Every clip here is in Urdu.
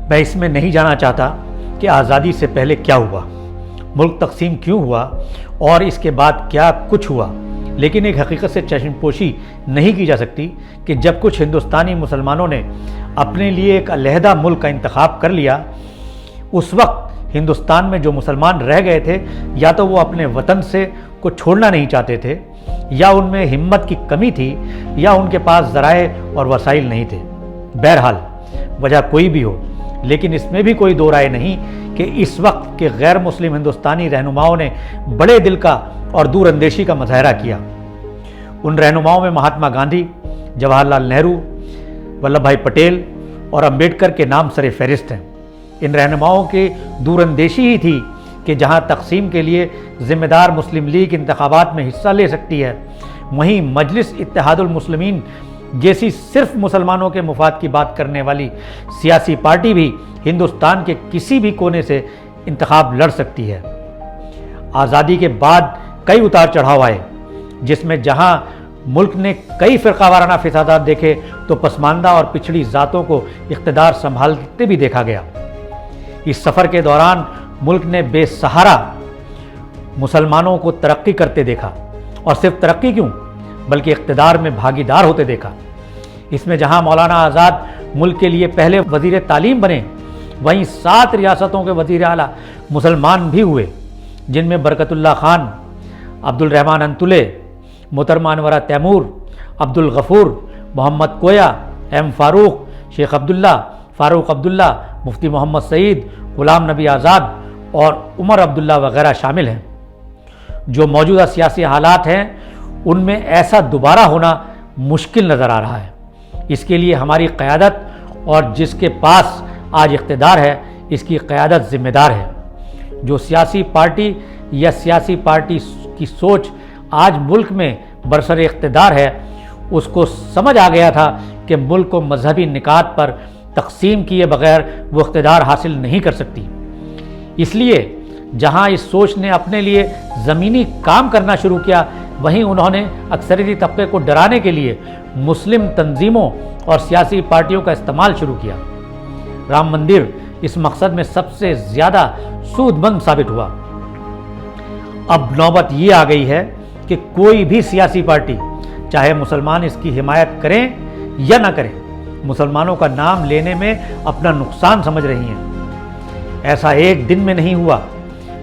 میں اس میں نہیں جانا چاہتا کہ آزادی سے پہلے کیا ہوا، ملک تقسیم کیوں ہوا اور اس کے بعد کیا کچھ ہوا، لیکن ایک حقیقت سے چشم پوشی نہیں کی جا سکتی کہ جب کچھ ہندوستانی مسلمانوں نے اپنے لیے ایک علیحدہ ملک کا انتخاب کر لیا، اس وقت ہندوستان میں جو مسلمان رہ گئے تھے یا تو وہ اپنے وطن سے کو چھوڑنا نہیں چاہتے تھے، یا ان میں ہمت کی کمی تھی، یا ان کے پاس ذرائع اور وسائل نہیں تھے۔ بہرحال وجہ کوئی بھی ہو، لیکن اس میں بھی کوئی دو رائے نہیں کہ اس وقت کے غیر مسلم ہندوستانی رہنماؤں نے بڑے دل کا اور دور اندیشی کا مظاہرہ کیا۔ ان رہنماؤں میں مہاتما گاندھی، جواہر لال نہرو، ولبھ بھائی پٹیل اور امبیڈکر کے نام سر فہرست ہیں۔ ان رہنماؤں کی دور اندیشی ہی تھی کہ جہاں تقسیم کے لیے ذمہ دار مسلم لیگ انتخابات میں حصہ لے سکتی ہے، وہیں مجلس اتحاد المسلمین جیسی صرف مسلمانوں کے مفاد کی بات کرنے والی سیاسی پارٹی بھی ہندوستان کے کسی بھی کونے سے انتخاب لڑ سکتی ہے۔ آزادی کے بعد کئی اتار چڑھاؤ آئے، جس میں جہاں ملک نے کئی فرقہ وارانہ فسادات دیکھے تو پسماندہ اور پچھڑی ذاتوں کو اقتدار سنبھالتے بھی دیکھا گیا۔ اس سفر کے دوران ملک نے بے سہارا مسلمانوں کو ترقی کرتے دیکھا، اور صرف ترقی کیوں بلکہ اقتدار میں بھاگیدار ہوتے دیکھا۔ اس میں جہاں مولانا آزاد ملک کے لیے پہلے وزیر تعلیم بنے، وہیں 7 ریاستوں کے وزیر اعلیٰ مسلمان بھی ہوئے، جن میں برکت اللہ خان، عبد الرحمن انتلے، محترمہ انورہ تیمور، عبد الغفور، محمد کویا، ایم فاروق، شیخ عبداللہ، فاروق عبداللہ، مفتی محمد سعید، غلام نبی آزاد اور عمر عبداللہ وغیرہ شامل ہیں۔ جو موجودہ سیاسی حالات ہیں ان میں ایسا دوبارہ ہونا مشکل نظر آ رہا ہے۔ اس کے لیے ہماری قیادت اور جس کے پاس آج اقتدار ہے، اس کی قیادت ذمہ دار ہے۔ جو سیاسی پارٹی یا سیاسی پارٹی کی سوچ آج ملک میں برسر اقتدار ہے، اس کو سمجھ آ گیا تھا کہ ملک کو مذہبی نکات پر تقسیم کیے بغیر وہ اقتدار حاصل نہیں کر سکتی۔ اس لیے جہاں اس سوچ نے اپنے لیے زمینی کام کرنا شروع کیا، وہیں انہوں نے اکثریتی طبقے کو ڈرانے کے لیے مسلم تنظیموں اور سیاسی پارٹیوں کا استعمال شروع کیا۔ رام مندر اس مقصد میں سب سے زیادہ سود مند ثابت ہوا۔ اب نوبت یہ آ گئی ہے کہ کوئی بھی سیاسی پارٹی، چاہے مسلمان اس کی حمایت کریں یا نہ کریں، مسلمانوں کا نام لینے میں اپنا نقصان سمجھ رہی ہیں۔ ایسا ایک دن میں نہیں ہوا،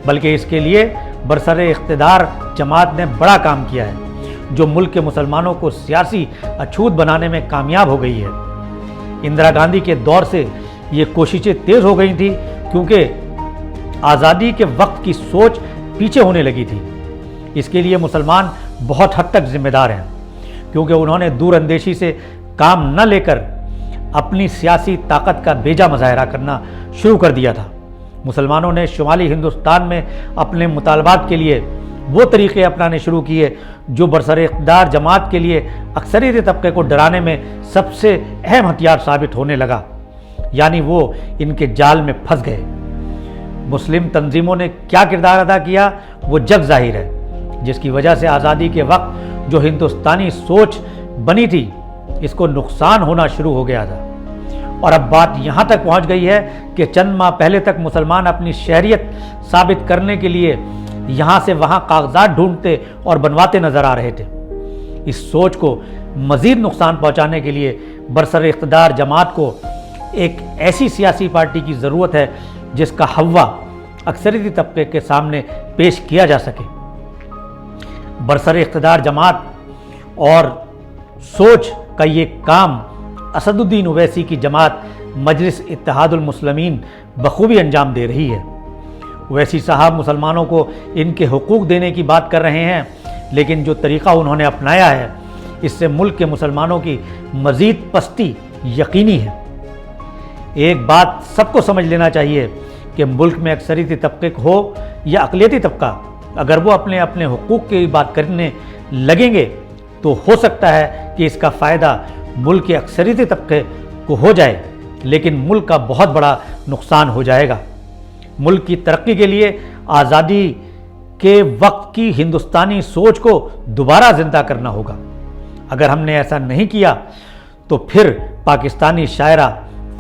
بلکہ اس کے لیے برسر اقتدار جماعت نے بڑا کام کیا ہے، جو ملک کے مسلمانوں کو سیاسی اچھوت بنانے میں کامیاب ہو گئی ہے۔ اندرا گاندھی کے دور سے یہ کوششیں تیز ہو گئی تھیں، کیونکہ آزادی کے وقت کی سوچ پیچھے ہونے لگی تھی۔ اس کے لیے مسلمان بہت حد تک ذمہ دار ہیں، کیونکہ انہوں نے دور اندیشی سے کام نہ لے کر اپنی سیاسی طاقت کا بیجا مظاہرہ کرنا شروع کر دیا تھا۔ مسلمانوں نے شمالی ہندوستان میں اپنے مطالبات کے لیے وہ طریقے اپنانے شروع کیے جو برسر اقتدار جماعت کے لیے اکثریتی طبقے کو ڈرانے میں سب سے اہم ہتھیار ثابت ہونے لگا، یعنی وہ ان کے جال میں پھنس گئے۔ مسلم تنظیموں نے کیا کردار ادا کیا وہ جگ ظاہر ہے، جس کی وجہ سے آزادی کے وقت جو ہندوستانی سوچ بنی تھی، اس کو نقصان ہونا شروع ہو گیا تھا۔ اور اب بات یہاں تک پہنچ گئی ہے کہ چند ماہ پہلے تک مسلمان اپنی شہریت ثابت کرنے کے لیے یہاں سے وہاں کاغذات ڈھونڈتے اور بنواتے نظر آ رہے تھے۔ اس سوچ کو مزید نقصان پہنچانے کے لیے برسر اقتدار جماعت کو ایک ایسی سیاسی پارٹی کی ضرورت ہے جس کا حوا اکثریتی طبقے کے سامنے پیش کیا جا سکے۔ برسر اقتدار جماعت اور سوچ کا یہ کام اسد الدین اویسی کی جماعت مجلس اتحاد المسلمین بخوبی انجام دے رہی ہے۔ اویسی صاحب مسلمانوں کو ان کے حقوق دینے کی بات کر رہے ہیں، لیکن جو طریقہ انہوں نے اپنایا ہے، اس سے ملک کے مسلمانوں کی مزید پستی یقینی ہے۔ ایک بات سب کو سمجھ لینا چاہیے کہ ملک میں اکثریتی طبقے ہو یا اقلیتی طبقہ، اگر وہ اپنے حقوق کی بات کرنے لگیں گے تو ہو سکتا ہے کہ اس کا فائدہ ملک کے اکثریتی طبقے کو ہو جائے، لیکن ملک کا بہت بڑا نقصان ہو جائے گا۔ ملک کی ترقی کے لیے آزادی کے وقت کی ہندوستانی سوچ کو دوبارہ زندہ کرنا ہوگا۔ اگر ہم نے ایسا نہیں کیا تو پھر پاکستانی شاعرہ